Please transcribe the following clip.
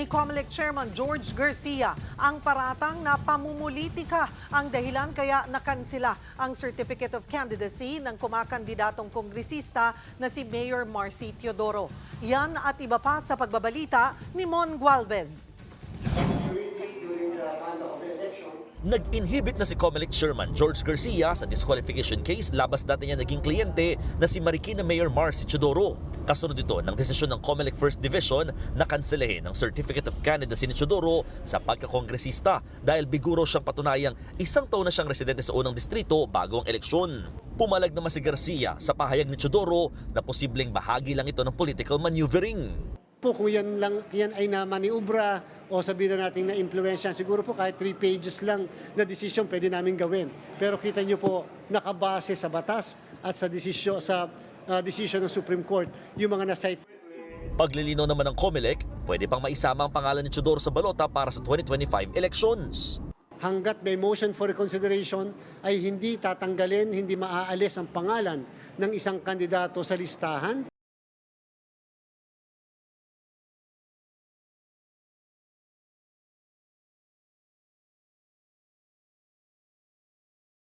ni COMELEC Chairman George Garcia ang paratang na pamumulitika ang dahilan kaya nakansela ang Certificate of Candidacy ng kumakandidatong kongresista na si Mayor Marcy Teodoro. Yan at iba pa sa pagbabalita ni Mon Gualvez. Nag-inhibit na si COMELEC Chairman George Garcia sa disqualification case labas dati niya naging kliyente na si Marikina Mayor Marcy Teodoro. Kasunod ito ng desisyon ng COMELEC First Division na kanselahin ang Certificate of Candidacy ni Teodoro sa pagkakongresista dahil biguro siyang patunayang isang taon na siyang residente sa unang distrito bago ang eleksyon. Pumalag naman si Garcia sa pahayag ni Teodoro na posibleng bahagi lang ito ng political maneuvering. Kung yan ay namaniubra o sabihin na natin na impluwensya, siguro po kahit 3 pages lang na desisyon pwede namin gawin. Pero kita nyo po, nakabase sa batas at sa desisyon ng Supreme Court, yung mga na-cite. Paglilinaw naman ng COMELEC, pwede pang maisama ang pangalan ni Teodoro sa balota para sa 2025 elections. Hanggat may motion for reconsideration ay hindi tatanggalin, hindi maaalis ang pangalan ng isang kandidato sa listahan